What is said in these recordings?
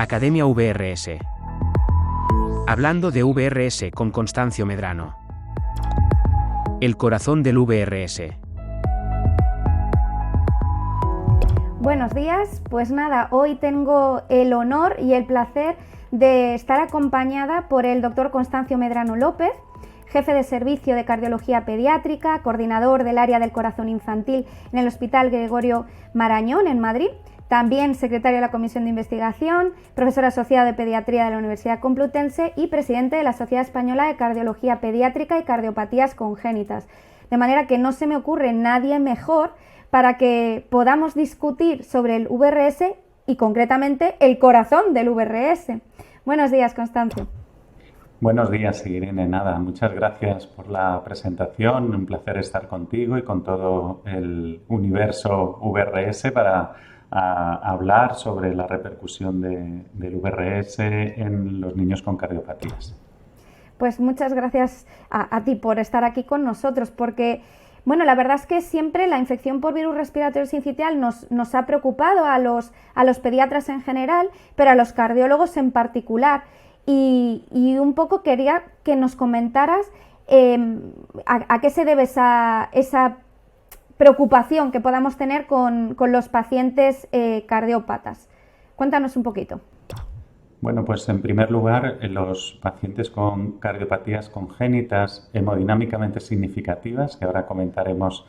Academia VRS. Hablando de VRS con Constancio Medrano. El corazón del VRS. Buenos días, pues nada, hoy tengo el honor y el placer de estar acompañada por el doctor Constancio Medrano López, jefe de servicio de cardiología pediátrica, coordinador del área del corazón infantil en el Hospital Gregorio Marañón en Madrid, también secretario de la Comisión de Investigación, profesor asociado de Pediatría de la Universidad Complutense y presidente de la Sociedad Española de Cardiología Pediátrica y Cardiopatías Congénitas. De manera que no se me ocurre nadie mejor para que podamos discutir sobre el VRS y concretamente el corazón del VRS. Buenos días, Constancio. Buenos días, Irene. Nada, muchas gracias por la presentación. Un placer estar contigo y con todo el universo VRS para hablar sobre la repercusión del VRS en los niños con cardiopatías. Pues muchas gracias a ti por estar aquí con nosotros, porque bueno, la verdad es que siempre la infección por virus respiratorio sincitial nos ha preocupado a los pediatras en general, pero a los cardiólogos en particular. Y un poco quería que nos comentaras a qué se debe esa preocupación que podamos tener con los pacientes cardiópatas. Cuéntanos un poquito. Bueno, pues en primer lugar, los pacientes con cardiopatías congénitas hemodinámicamente significativas, que ahora comentaremos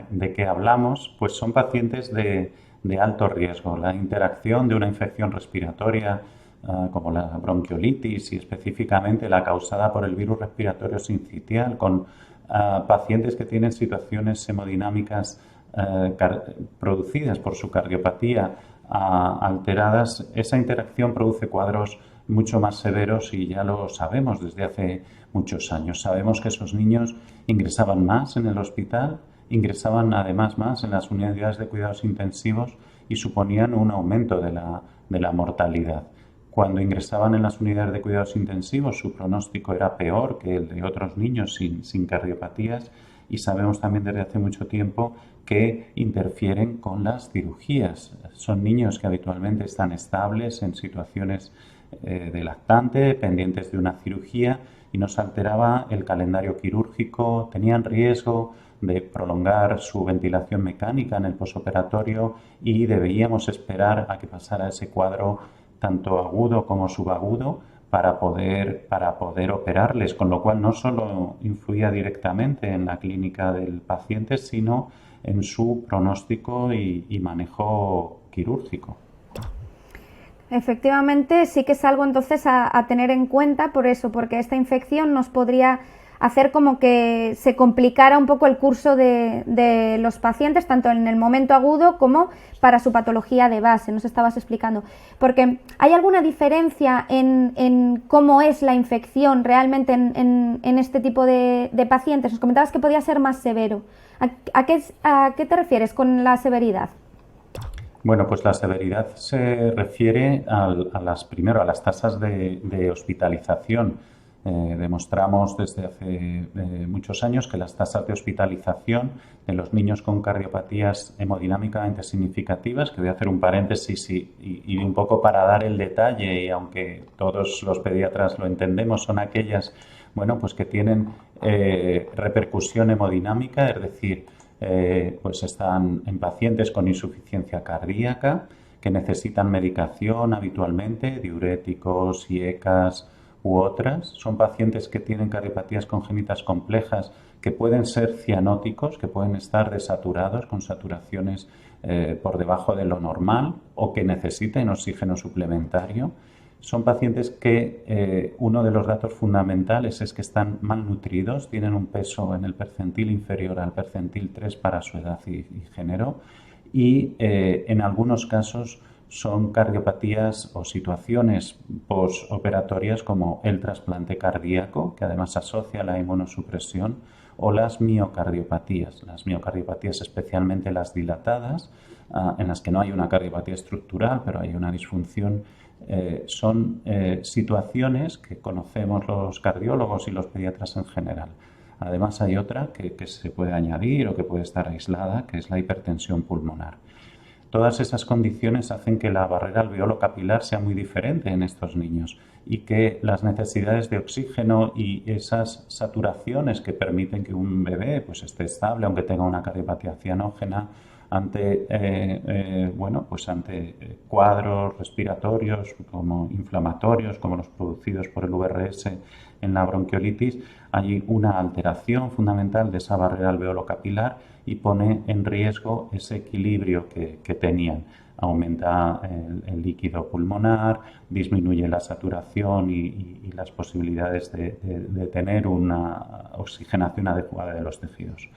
de qué hablamos, pues son pacientes de alto riesgo. La interacción de una infección respiratoria como la bronquiolitis y específicamente la causada por el virus respiratorio sincitial con pacientes que tienen situaciones hemodinámicas producidas por su cardiopatía alteradas, esa interacción produce cuadros mucho más severos y ya lo sabemos desde hace muchos años. Sabemos que esos niños ingresaban más en el hospital, ingresaban además más en las unidades de cuidados intensivos y suponían un aumento de la mortalidad. Cuando ingresaban en las unidades de cuidados intensivos, su pronóstico era peor que el de otros niños sin cardiopatías y sabemos también desde hace mucho tiempo que interfieren con las cirugías. Son niños que habitualmente están estables en situaciones de lactante, pendientes de una cirugía y nos alteraba el calendario quirúrgico, tenían riesgo de prolongar su ventilación mecánica en el posoperatorio y debíamos esperar a que pasara ese cuadro tanto agudo como subagudo para poder operarles, con lo cual no solo influía directamente en la clínica del paciente, sino en su pronóstico y manejo quirúrgico. Efectivamente, sí que es algo entonces a tener en cuenta por eso, porque esta infección nos podría hacer como que se complicara un poco el curso de los pacientes, tanto en el momento agudo como para su patología de base, nos estabas explicando. Porque ¿hay alguna diferencia en cómo es la infección realmente en este tipo de pacientes? Nos comentabas que podía ser más severo. ¿A qué te refieres con la severidad? Bueno, pues la severidad se refiere a las tasas de hospitalización. Demostramos desde hace muchos años que las tasas de hospitalización de los niños con cardiopatías hemodinámicamente significativas, que voy a hacer un paréntesis y un poco para dar el detalle, y aunque todos los pediatras lo entendemos, son aquellas pues que tienen repercusión hemodinámica, es decir, pues están en pacientes con insuficiencia cardíaca que necesitan medicación habitualmente, diuréticos, IECAs u otras. Son pacientes que tienen cardiopatías congénitas complejas que pueden ser cianóticos, que pueden estar desaturados con saturaciones por debajo de lo normal o que necesiten oxígeno suplementario. Son pacientes que uno de los datos fundamentales es que están malnutridos, tienen un peso en el percentil inferior al percentil 3 para su edad y género y en algunos casos son cardiopatías o situaciones posoperatorias como el trasplante cardíaco, que además asocia la inmunosupresión, o las miocardiopatías. Las miocardiopatías, especialmente las dilatadas, en las que no hay una cardiopatía estructural, pero hay una disfunción, son situaciones que conocemos los cardiólogos y los pediatras en general. Además hay otra que se puede añadir o que puede estar aislada, que es la hipertensión pulmonar. Todas esas condiciones hacen que la barrera alveolo-capilar sea muy diferente en estos niños y que las necesidades de oxígeno y esas saturaciones que permiten que un bebé pues, esté estable, aunque tenga una cardiopatía cianógena, ante cuadros respiratorios como inflamatorios, como los producidos por el VRS en la bronquiolitis, hay una alteración fundamental de esa barrera alveolo-capilar y pone en riesgo ese equilibrio que tenían. Aumenta el líquido pulmonar, disminuye la saturación y las posibilidades de tener una oxigenación adecuada de los tejidos.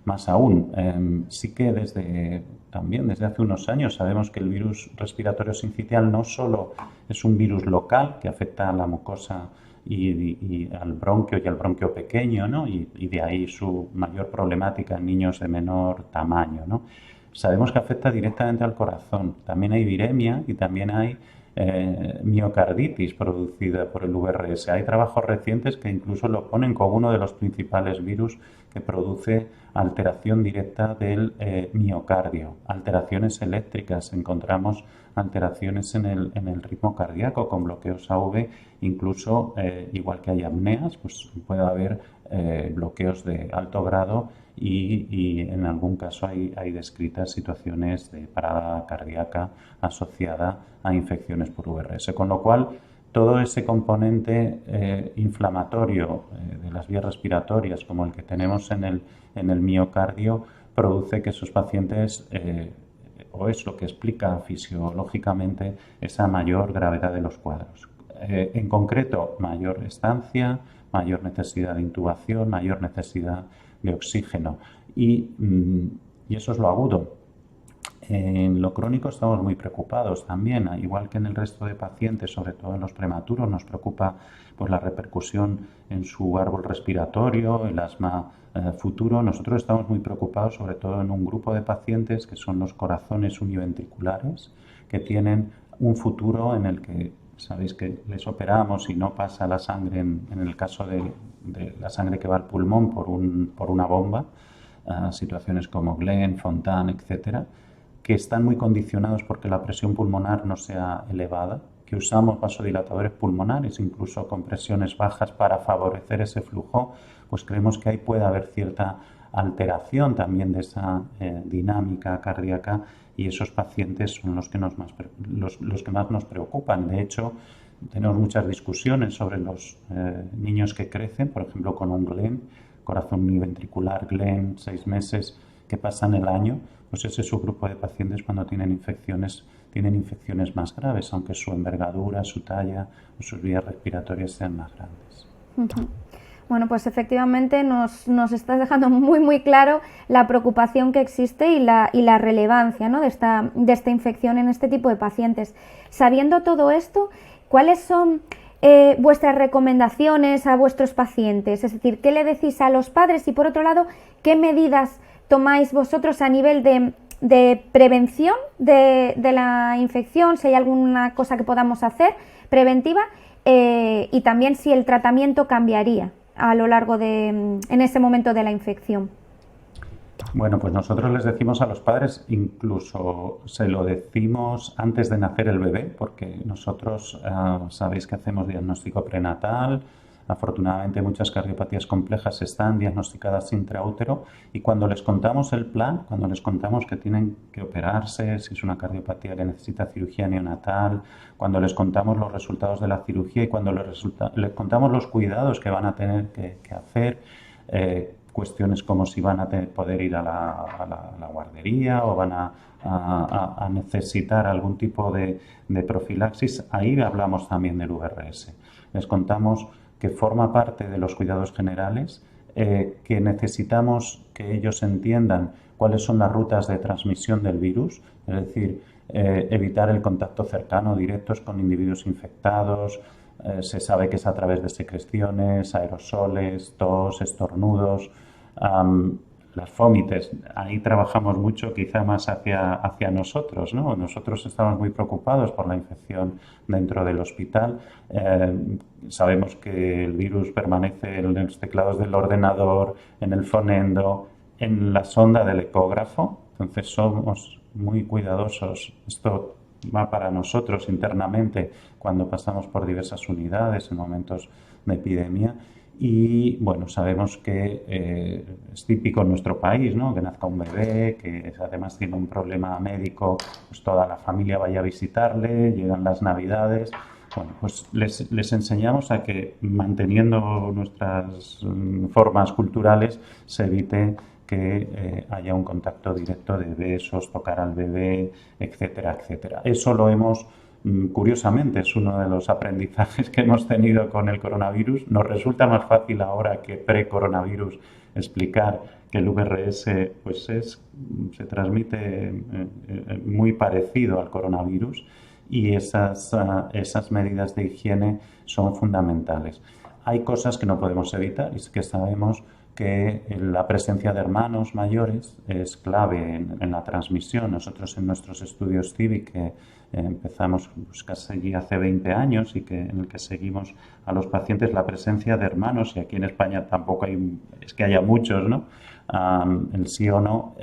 Más aún, sí que también desde hace unos años sabemos que el virus respiratorio sincitial no solo es un virus local que afecta a la mucosa y al bronquio y al bronquio pequeño, ¿no? y de ahí su mayor problemática en niños de menor tamaño, ¿no? Sabemos que afecta directamente al corazón. También hay viremia y también hay miocarditis producida por el VRS. Hay trabajos recientes que incluso lo ponen como uno de los principales virus que produce alteración directa del miocardio, alteraciones eléctricas. Encontramos alteraciones en el ritmo cardíaco con bloqueos AV, incluso igual que hay apneas, pues puede haber bloqueos de alto grado y en algún caso hay descritas situaciones de parada cardíaca asociada a infecciones por VRS, con lo cual todo ese componente inflamatorio de las vías respiratorias como el que tenemos en el miocardio produce que esos pacientes o es lo que explica fisiológicamente esa mayor gravedad de los cuadros. En concreto, mayor estancia, mayor necesidad de intubación, mayor necesidad de oxígeno y eso es lo agudo. En lo crónico estamos muy preocupados también, igual que en el resto de pacientes, sobre todo en los prematuros, nos preocupa pues, la repercusión en su árbol respiratorio, el asma futuro. Nosotros estamos muy preocupados sobre todo en un grupo de pacientes que son los corazones univentriculares, que tienen un futuro en el que sabéis que les operamos y no pasa la sangre, en el caso de la sangre que va al pulmón por una bomba, situaciones como Glenn, Fontan, etcétera, que están muy condicionados porque la presión pulmonar no sea elevada, que usamos vasodilatadores pulmonares, incluso con presiones bajas para favorecer ese flujo, pues creemos que ahí puede haber cierta alteración también de esa dinámica cardíaca y esos pacientes son los que más nos preocupan. De hecho, tenemos muchas discusiones sobre los niños que crecen, por ejemplo, con un Glenn, corazón univentricular, Glenn, 6 meses, que pasan el año, pues ese es su grupo de pacientes cuando tienen infecciones más graves, aunque su envergadura, su talla o sus vías respiratorias sean más grandes. Uh-huh. Bueno, pues efectivamente nos estás dejando muy claro la preocupación que existe y la relevancia, ¿no? de esta infección en este tipo de pacientes. Sabiendo todo esto, ¿cuáles son vuestras recomendaciones a vuestros pacientes? Es decir, ¿qué le decís a los padres? Y por otro lado, ¿qué medidas tomáis vosotros a nivel de prevención de la infección? Si hay alguna cosa que podamos hacer preventiva y también si el tratamiento cambiaría a lo largo en ese momento de la infección. Bueno, pues nosotros les decimos a los padres, incluso se lo decimos antes de nacer el bebé, porque nosotros sabéis que hacemos diagnóstico prenatal. Afortunadamente muchas cardiopatías complejas están diagnosticadas intraútero y cuando les contamos el plan, cuando les contamos que tienen que operarse, si es una cardiopatía que necesita cirugía neonatal, cuando les contamos los resultados de la cirugía y cuando les contamos los cuidados que van a tener que hacer, cuestiones como si van a poder ir a la guardería o van a necesitar algún tipo de profilaxis, ahí hablamos también del VRS. Les contamos que forma parte de los cuidados generales, que necesitamos que ellos entiendan cuáles son las rutas de transmisión del virus, es decir, evitar el contacto cercano, directos con individuos infectados. Se sabe que es a través de secreciones, aerosoles, tos, estornudos, las fómites. Ahí trabajamos mucho, quizá más hacia nosotros, ¿no? Nosotros estamos muy preocupados por la infección dentro del hospital. Sabemos que el virus permanece en los teclados del ordenador, en el fonendo, en la sonda del ecógrafo, Entonces somos muy cuidadosos. Esto va para nosotros internamente cuando pasamos por diversas unidades en momentos de epidemia. Y bueno, sabemos que es típico en nuestro país, ¿no? Que nazca un bebé, que además tiene un problema médico, pues toda la familia vaya a visitarle, llegan las Navidades. Bueno, pues les enseñamos a que manteniendo nuestras formas culturales se evite que haya un contacto directo de besos, tocar al bebé, etcétera, etcétera. Eso lo hemos, curiosamente, es uno de los aprendizajes que hemos tenido con el coronavirus. Nos resulta más fácil ahora que pre-coronavirus explicar que el VRS pues se transmite muy parecido al coronavirus y esas medidas de higiene son fundamentales. Hay cosas que no podemos evitar y es que sabemos que la presencia de hermanos mayores es clave en la transmisión. Nosotros en nuestros estudios CIVIC que empezamos pues, casi hace 20 años y que en el que seguimos a los pacientes la presencia de hermanos, y aquí en España tampoco es que haya muchos, ¿no? El sí o no,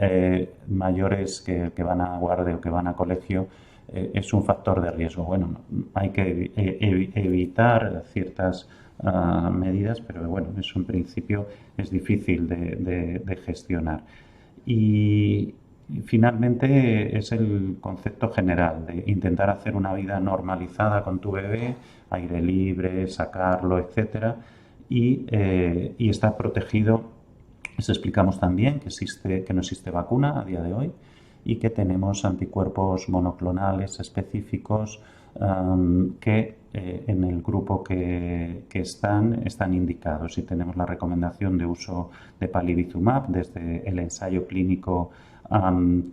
mayores que van a guardia o que van a colegio, es un factor de riesgo. Bueno, hay que evitar ciertas medidas, pero bueno, eso en principio es difícil de gestionar. Y finalmente es el concepto general de intentar hacer una vida normalizada con tu bebé, aire libre, sacarlo, etcétera, y estar protegido. Les explicamos también que no existe vacuna a día de hoy y que tenemos anticuerpos monoclonales específicos que en el grupo que están indicados, y tenemos la recomendación de uso de palivizumab desde el ensayo clínico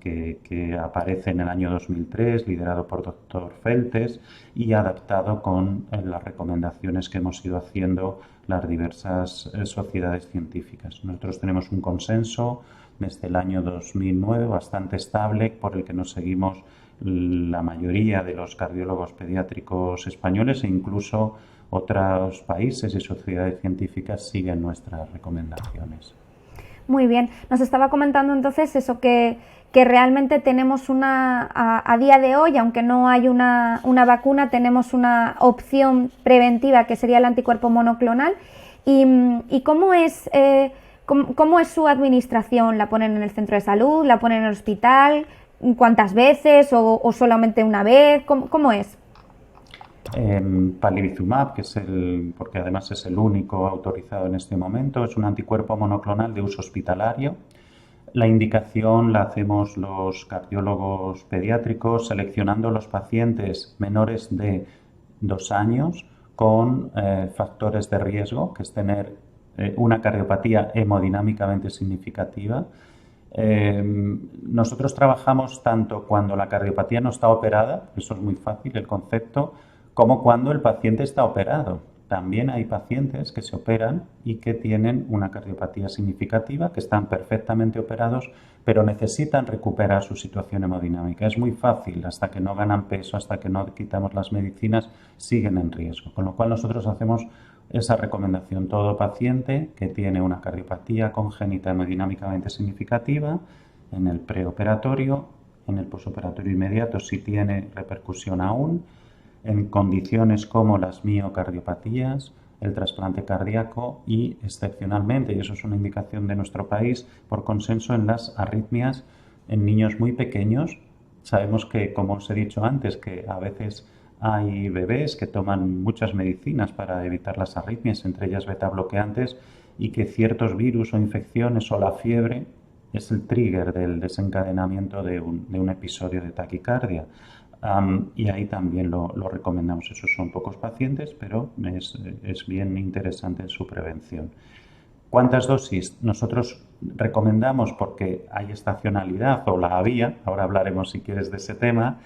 que aparece en el año 2003, liderado por Dr. Feltes y adaptado con las recomendaciones que hemos ido haciendo las diversas sociedades científicas. Nosotros tenemos un consenso desde el año 2009 bastante estable por el que nos seguimos la mayoría de los cardiólogos pediátricos españoles, e incluso otros países y sociedades científicas siguen nuestras recomendaciones. Muy bien, nos estaba comentando entonces eso, que realmente tenemos a día de hoy, aunque no hay una vacuna, tenemos una opción preventiva que sería el anticuerpo monoclonal. ¿Y cómo es su administración? ¿La ponen en el centro de salud? ¿La ponen en el hospital? ¿Cuántas veces o solamente una vez? ¿Cómo es? Palivizumab, porque además es el único autorizado en este momento, es un anticuerpo monoclonal de uso hospitalario. La indicación la hacemos los cardiólogos pediátricos seleccionando los pacientes menores de 2 años con factores de riesgo, que es tener una cardiopatía hemodinámicamente significativa. Nosotros trabajamos tanto cuando la cardiopatía no está operada, eso es muy fácil el concepto, como cuando el paciente está operado. También hay pacientes que se operan y que tienen una cardiopatía significativa, que están perfectamente operados, pero necesitan recuperar su situación hemodinámica. Es muy fácil, hasta que no ganan peso, hasta que no quitamos las medicinas, siguen en riesgo. Con lo cual nosotros hacemos esa recomendación. Todo paciente que tiene una cardiopatía congénita hemodinámicamente significativa, en el preoperatorio, en el posoperatorio inmediato si tiene repercusión aún, en condiciones como las miocardiopatías, el trasplante cardíaco y, excepcionalmente, y eso es una indicación de nuestro país, por consenso en las arritmias en niños muy pequeños. Sabemos que, como os he dicho antes, que a veces hay bebés que toman muchas medicinas para evitar las arritmias, entre ellas beta bloqueantes, y que ciertos virus o infecciones o la fiebre es el trigger del desencadenamiento de un episodio de taquicardia. Y ahí también lo recomendamos. Esos son pocos pacientes, pero es bien interesante su prevención. ¿Cuántas dosis? Nosotros recomendamos, porque hay estacionalidad, o la había, ahora hablaremos si quieres de ese tema,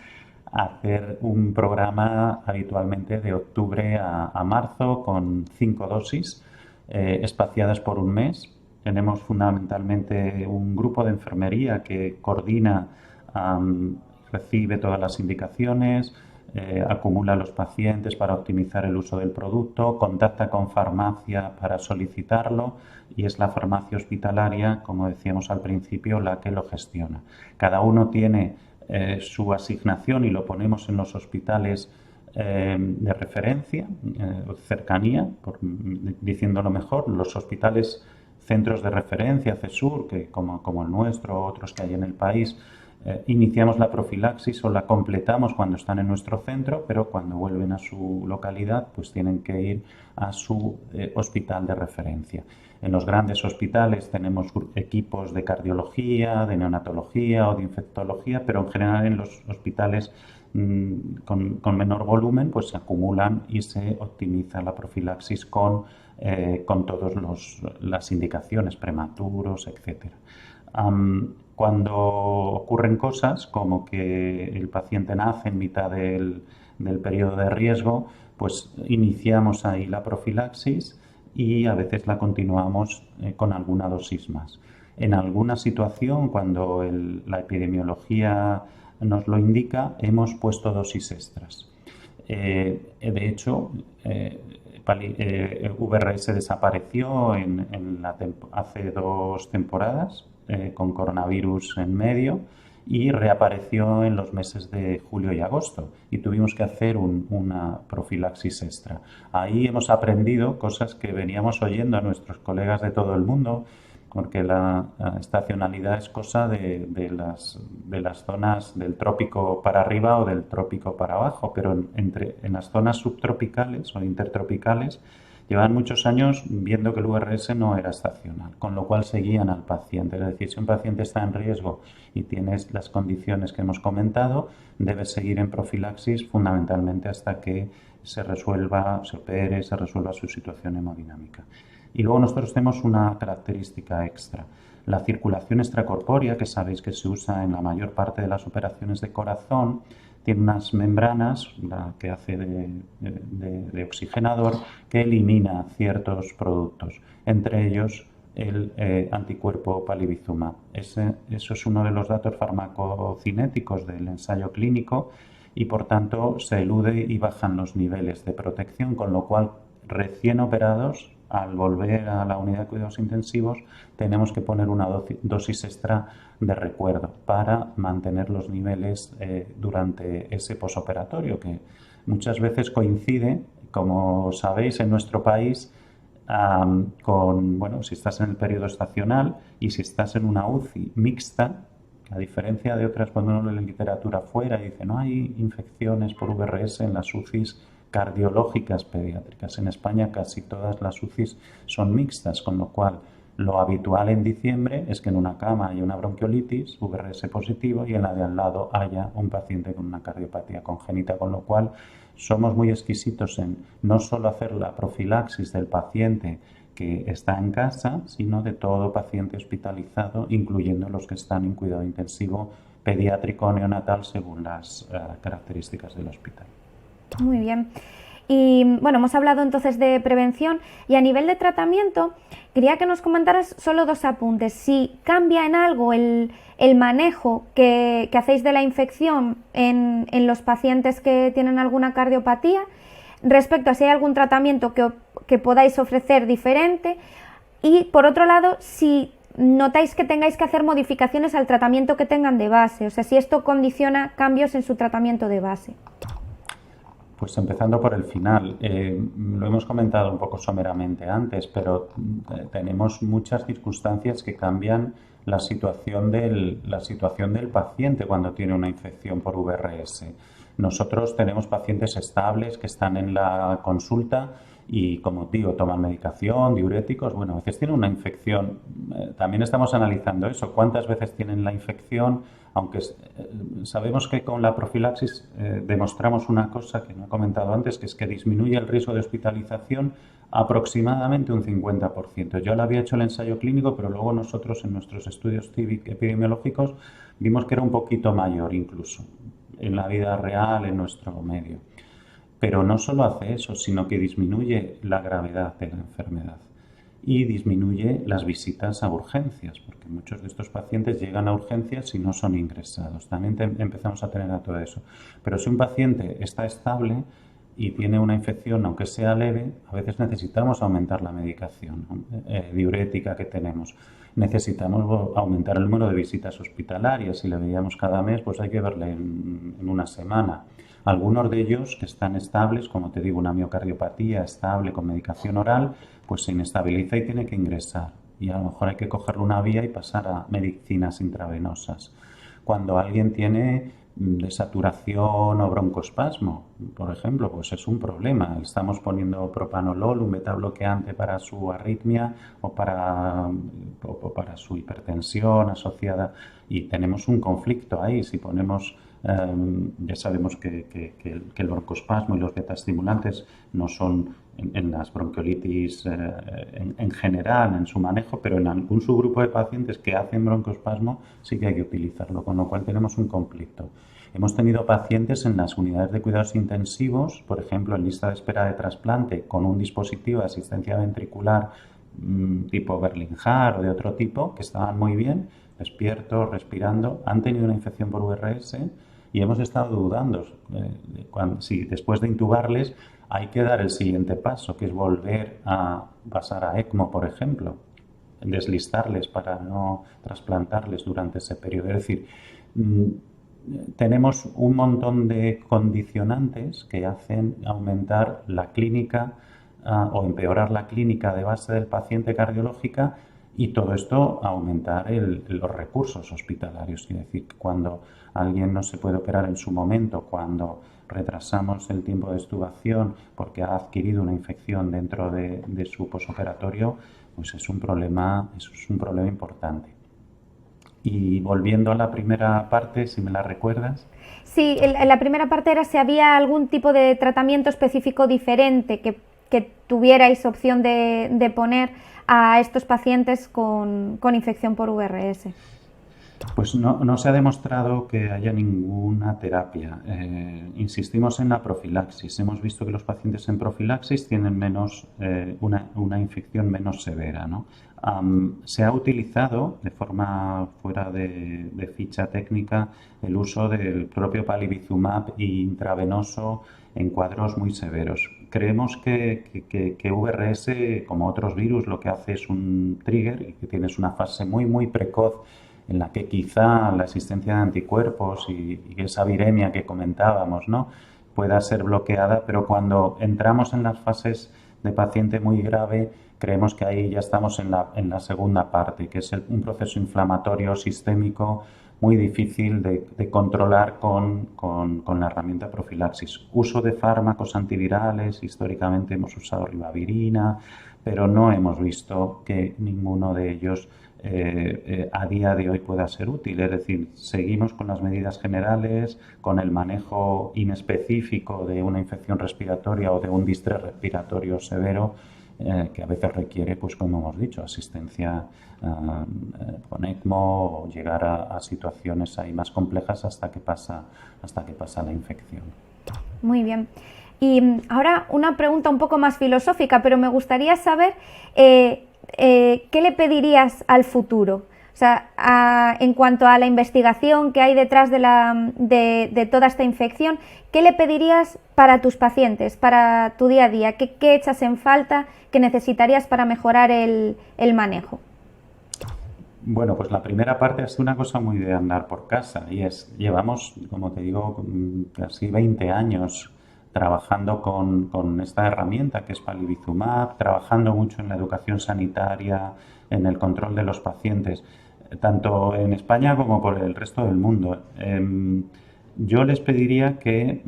hacer un programa habitualmente de octubre a marzo con 5 dosis espaciadas por un mes. Tenemos fundamentalmente un grupo de enfermería que coordina, recibe todas las indicaciones, acumula a los pacientes para optimizar el uso del producto, contacta con farmacia para solicitarlo y es la farmacia hospitalaria, como decíamos al principio, la que lo gestiona. Cada uno tiene su asignación y lo ponemos en los hospitales de referencia, cercanía, diciéndolo mejor, los hospitales, centros de referencia, CESUR, que como el nuestro, otros que hay en el país, iniciamos la profilaxis o la completamos cuando están en nuestro centro, pero cuando vuelven a su localidad, pues tienen que ir a su hospital de referencia. En los grandes hospitales tenemos equipos de cardiología, de neonatología o de infectología, pero en general en los hospitales con menor volumen, pues se acumulan y se optimiza la profilaxis con todas las indicaciones, prematuros, etcétera. Cuando ocurren cosas como que el paciente nace en mitad del periodo de riesgo, pues iniciamos ahí la profilaxis y a veces la continuamos con alguna dosis más. En alguna situación, cuando la epidemiología nos lo indica, hemos puesto dosis extras. De hecho, VRS desapareció hace 2 temporadas con coronavirus en medio y reapareció en los meses de julio y agosto y tuvimos que hacer una profilaxis extra. Ahí hemos aprendido cosas que veníamos oyendo a nuestros colegas de todo el mundo, porque la estacionalidad es cosa de las zonas del trópico para arriba o del trópico para abajo, pero en las zonas subtropicales o intertropicales llevan muchos años viendo que el VRS no era estacional, con lo cual seguían al paciente. Es decir, si un paciente está en riesgo y tienes las condiciones que hemos comentado, debes seguir en profilaxis fundamentalmente hasta que se resuelva, se opere, se resuelva su situación hemodinámica. Y luego nosotros tenemos una característica extra. La circulación extracorpórea, que sabéis que se usa en la mayor parte de las operaciones de corazón, tiene unas membranas, la que hace de oxigenador, que elimina ciertos productos, entre ellos el anticuerpo palivizumab. Eso es uno de los datos farmacocinéticos del ensayo clínico y por tanto se elude y bajan los niveles de protección, con lo cual recién operados, al volver a la unidad de cuidados intensivos, tenemos que poner una dosis extra de recuerdo para mantener los niveles durante ese posoperatorio, que muchas veces coincide, como sabéis, en nuestro país, si estás en el periodo estacional y si estás en una UCI mixta, a diferencia de otras, cuando uno lee la literatura fuera y dice no hay infecciones por VRS en las UCIs cardiológicas pediátricas. En España casi todas las UCIs son mixtas, con lo cual lo habitual en diciembre es que en una cama haya una bronquiolitis, VRS positivo, y en la de al lado haya un paciente con una cardiopatía congénita, con lo cual somos muy exquisitos en no solo hacer la profilaxis del paciente que está en casa, sino de todo paciente hospitalizado, incluyendo los que están en cuidado intensivo pediátrico o neonatal según las características del hospital. Muy bien. Y bueno, hemos hablado entonces de prevención y a nivel de tratamiento quería que nos comentaras solo 2 apuntes. Si cambia en algo el manejo que hacéis de la infección en los pacientes que tienen alguna cardiopatía, respecto a si hay algún tratamiento que podáis ofrecer diferente, y por otro lado, si notáis que tengáis que hacer modificaciones al tratamiento que tengan de base, o sea, si esto condiciona cambios en su tratamiento de base. Pues empezando por el final, lo hemos comentado un poco someramente antes, pero tenemos muchas circunstancias que cambian la situación del paciente cuando tiene una infección por VRS. Nosotros tenemos pacientes estables que están en la consulta y, como digo, toman medicación, diuréticos. Bueno, a veces tienen una infección. También estamos analizando eso. ¿Cuántas veces tienen la infección? Aunque sabemos que con la profilaxis demostramos una cosa que no he comentado antes, que es que disminuye el riesgo de hospitalización aproximadamente un 50%. Yo le había hecho el ensayo clínico, pero luego nosotros en nuestros estudios epidemiológicos vimos que era un poquito mayor incluso en la vida real, en nuestro medio. Pero no solo hace eso, sino que disminuye la gravedad de la enfermedad. y disminuye las visitas a urgencias, porque muchos de estos pacientes llegan a urgencias y no son ingresados. También empezamos a tener a todo eso. Pero si un paciente está estable y tiene una infección, aunque sea leve, a veces necesitamos aumentar la medicación diurética que tenemos. Necesitamos aumentar el número de visitas hospitalarias. Si le veíamos cada mes, pues hay que verle en una semana. Algunos de ellos que están estables, como te digo, una miocardiopatía estable con medicación oral, pues se inestabiliza y tiene que ingresar. Y a lo mejor hay que cogerle una vía y pasar a medicinas intravenosas. Cuando alguien tiene desaturación o broncoespasmo, por ejemplo, pues es un problema. Estamos poniendo propanolol, un betabloqueante para su arritmia o para su hipertensión asociada, y tenemos un conflicto ahí. Si ponemos, ya sabemos que el broncoespasmo y los betaestimulantes no son en las bronquiolitis en general, en su manejo, pero en algún subgrupo de pacientes que hacen broncoespasmo sí que hay que utilizarlo, con lo cual tenemos un conflicto. Hemos tenido pacientes en las unidades de cuidados intensivos, por ejemplo, en lista de espera de trasplante, con un dispositivo de asistencia ventricular tipo Berlin-Hart o de otro tipo, que estaban muy bien, despiertos, respirando, han tenido una infección por VRS y hemos estado dudando si después de intubarles hay que dar el siguiente paso, que es volver a pasar a ECMO, por ejemplo, deslistarles para no trasplantarles durante ese periodo. Es decir, tenemos un montón de condicionantes que hacen aumentar la clínica o empeorar la clínica de base del paciente cardiológica, y todo esto aumentar los recursos hospitalarios. Quiere decir, que cuando alguien no se puede operar en su momento, cuando retrasamos el tiempo de extubación porque ha adquirido una infección dentro de su posoperatorio, pues es un problema importante. Y volviendo a la primera parte, si me la recuerdas. Sí, la primera parte era si había algún tipo de tratamiento específico diferente que tuvierais opción de poner a estos pacientes con infección por VRS. Pues no se ha demostrado que haya ninguna terapia. Insistimos en la profilaxis. Hemos visto que los pacientes en profilaxis tienen una infección menos severa, ¿no? Se ha utilizado de forma fuera de ficha técnica el uso del propio palivizumab intravenoso en cuadros muy severos. Creemos que VRS, como otros virus, lo que hace es un trigger y que tienes una fase muy precoz en la que quizá la existencia de anticuerpos y esa viremia que comentábamos, ¿no?, pueda ser bloqueada, pero cuando entramos en las fases de paciente muy grave, creemos que ahí ya estamos en la segunda parte, que es un proceso inflamatorio sistémico muy difícil de controlar con la herramienta profilaxis. Uso de fármacos antivirales, históricamente hemos usado ribavirina, pero no hemos visto que ninguno de ellos a día de hoy pueda ser útil. Es decir, seguimos con las medidas generales, con el manejo inespecífico de una infección respiratoria o de un distrés respiratorio severo, que a veces requiere, pues como hemos dicho, asistencia con ECMO o llegar a situaciones ahí más complejas hasta que pasa la infección. Muy bien. Y ahora una pregunta un poco más filosófica, pero me gustaría saber ¿qué le pedirías al futuro? O sea, en cuanto a la investigación que hay detrás de toda esta infección, ¿qué le pedirías para tus pacientes, para tu día a día? ¿Qué echas en falta, qué necesitarías para mejorar el manejo? Bueno, pues la primera parte es una cosa muy de andar por casa, y llevamos, como te digo, casi 20 años trabajando con esta herramienta que es palivizumab, trabajando mucho en la educación sanitaria, en el control de los pacientes, tanto en España como por el resto del mundo. Yo les pediría que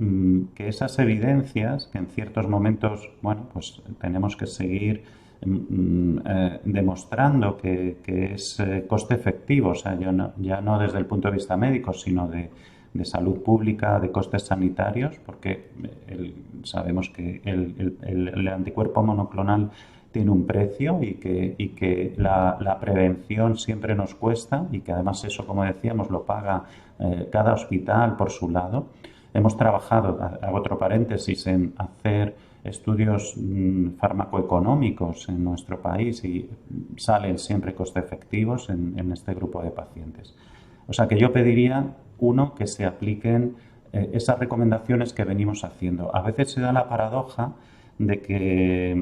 esas evidencias, que en ciertos momentos, bueno, pues tenemos que seguir demostrando que es coste efectivo, o sea, ya no desde el punto de vista médico, sino de salud pública, de costes sanitarios, porque sabemos que el anticuerpo monoclonal tiene un precio y que la prevención siempre nos cuesta, y que además eso, como decíamos, lo paga cada hospital por su lado. Hemos trabajado, hago otro paréntesis, en hacer estudios farmacoeconómicos en nuestro país y salen siempre coste efectivos en este grupo de pacientes. O sea que yo pediría, uno, que se apliquen esas recomendaciones que venimos haciendo. A veces se da la paradoja de que,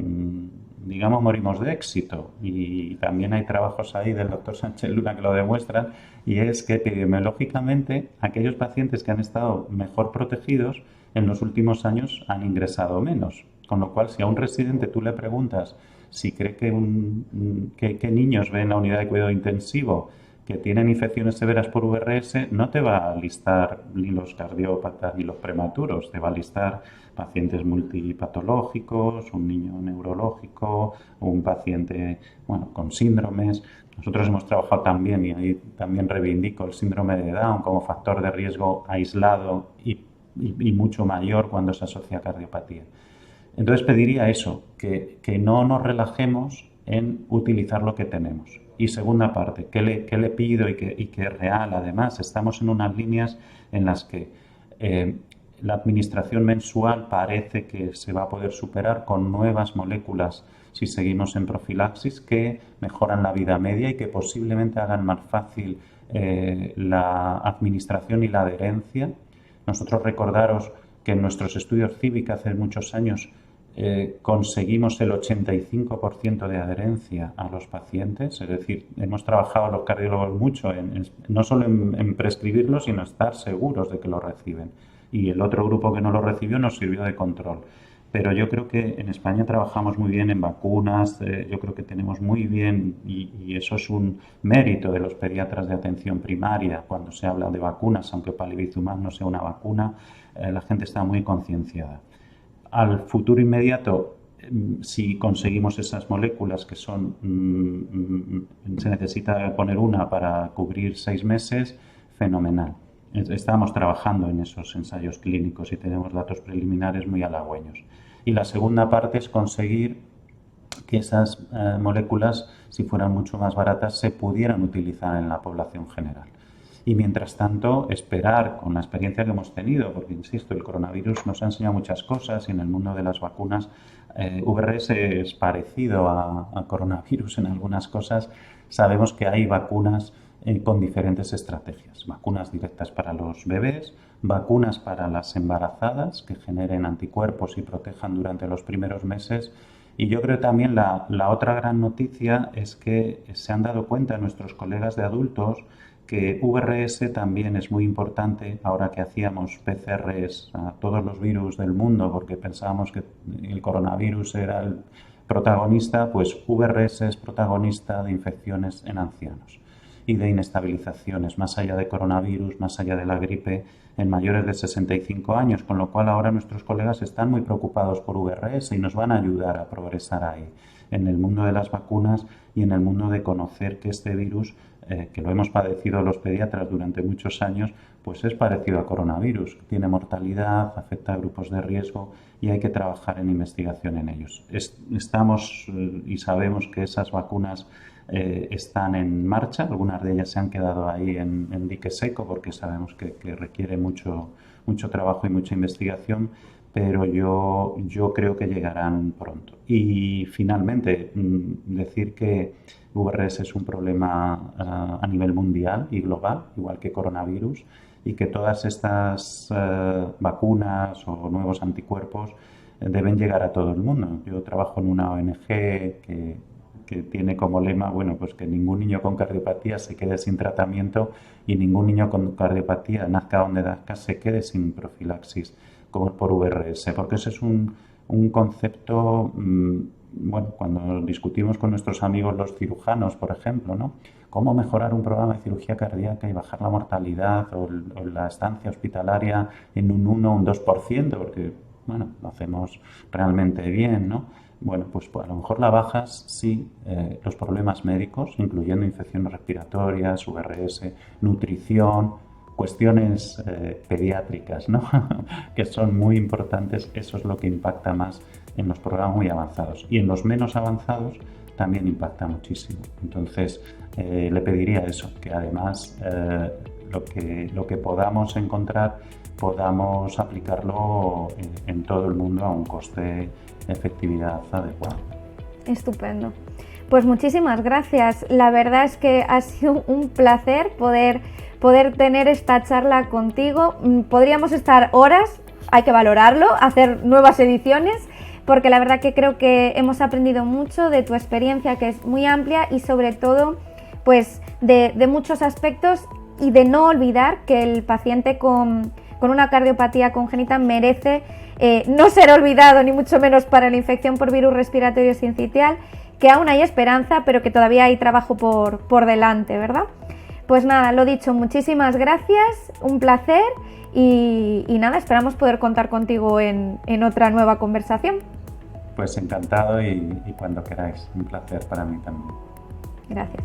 digamos, morimos de éxito, y también hay trabajos ahí del doctor Sánchez Luna que lo demuestran, y es que epidemiológicamente aquellos pacientes que han estado mejor protegidos en los últimos años han ingresado menos. Con lo cual, si a un residente tú le preguntas si cree que niños ven en la unidad de cuidado intensivo que tienen infecciones severas por VRS, no te va a listar ni los cardiópatas ni los prematuros, te va a listar pacientes multipatológicos, un niño neurológico, un paciente con síndromes. Nosotros hemos trabajado también, y ahí también reivindico el síndrome de Down como factor de riesgo aislado y mucho mayor cuando se asocia a cardiopatía. Entonces pediría eso, que no nos relajemos en utilizar lo que tenemos. Y segunda parte, ¿qué le pido y que es real? Además, estamos en unas líneas en las que la administración mensual parece que se va a poder superar con nuevas moléculas si seguimos en profilaxis que mejoran la vida media y que posiblemente hagan más fácil la administración y la adherencia. Nosotros recordaros que en nuestros estudios CIVIC hace muchos años conseguimos el 85% de adherencia a los pacientes, es decir, hemos trabajado los cardiólogos mucho no solo en prescribirlo, sino estar seguros de que lo reciben. Y el otro grupo que no lo recibió nos sirvió de control. Pero yo creo que en España trabajamos muy bien en vacunas, yo creo que tenemos muy bien, y eso es un mérito de los pediatras de atención primaria cuando se habla de vacunas, aunque palivizumab no sea una vacuna, la gente está muy concienciada. Al futuro inmediato, si conseguimos esas moléculas que son, se necesita poner una para cubrir 6 meses, fenomenal. Estamos trabajando en esos ensayos clínicos y tenemos datos preliminares muy halagüeños. Y la segunda parte es conseguir que esas moléculas, si fueran mucho más baratas, se pudieran utilizar en la población general. Y mientras tanto, esperar con la experiencia que hemos tenido, porque insisto, el coronavirus nos ha enseñado muchas cosas y en el mundo de las vacunas VRS es parecido a coronavirus en algunas cosas. Sabemos que hay vacunas con diferentes estrategias. Vacunas directas para los bebés, vacunas para las embarazadas que generen anticuerpos y protejan durante los primeros meses. Y yo creo también la otra gran noticia es que se han dado cuenta nuestros colegas de adultos que VRS también es muy importante ahora que hacíamos PCRs a todos los virus del mundo porque pensábamos que el coronavirus era el protagonista, pues VRS es protagonista de infecciones en ancianos y de inestabilizaciones, más allá de coronavirus, más allá de la gripe, en mayores de 65 años, con lo cual ahora nuestros colegas están muy preocupados por VRS y nos van a ayudar a progresar ahí, en el mundo de las vacunas y en el mundo de conocer que este virus, que lo hemos padecido los pediatras durante muchos años, pues es parecido a coronavirus, tiene mortalidad, afecta a grupos de riesgo y hay que trabajar en investigación en ellos. Estamos y sabemos que esas vacunas están en marcha, algunas de ellas se han quedado ahí en dique seco porque sabemos que requiere mucho trabajo y mucha investigación, pero yo creo que llegarán pronto. Y finalmente, decir que VRS es un problema a nivel mundial y global, igual que coronavirus, y que todas estas vacunas o nuevos anticuerpos deben llegar a todo el mundo. Yo trabajo en una ONG que tiene como lema, pues que ningún niño con cardiopatía se quede sin tratamiento y ningún niño con cardiopatía, nazca donde nazca, se quede sin profilaxis por VRS, porque ese es un concepto, cuando discutimos con nuestros amigos los cirujanos, por ejemplo, ¿no? Cómo mejorar un programa de cirugía cardíaca y bajar la mortalidad o la estancia hospitalaria en un 1 o un 2%, porque, lo hacemos realmente bien, ¿no? Pues a lo mejor la bajas si los problemas médicos, incluyendo infecciones respiratorias, VRS, nutrición, cuestiones pediátricas, ¿no? que son muy importantes, eso es lo que impacta más en los programas muy avanzados. Y en los menos avanzados también impacta muchísimo. Entonces, le pediría eso, que además lo que podamos encontrar podamos aplicarlo en todo el mundo a un coste-efectividad adecuado. Estupendo. Pues muchísimas gracias. La verdad es que ha sido un placer poder tener esta charla contigo. Podríamos estar horas, hay que valorarlo, hacer nuevas ediciones, porque la verdad que creo que hemos aprendido mucho de tu experiencia, que es muy amplia, y sobre todo pues de muchos aspectos, y de no olvidar que el paciente con una cardiopatía congénita merece no ser olvidado, ni mucho menos para la infección por virus respiratorio sincitial, que aún hay esperanza, pero que todavía hay trabajo por delante, ¿verdad? Pues nada, lo dicho, muchísimas gracias, un placer, y nada, esperamos poder contar contigo en otra nueva conversación. Pues encantado, y cuando queráis, un placer para mí también. Gracias.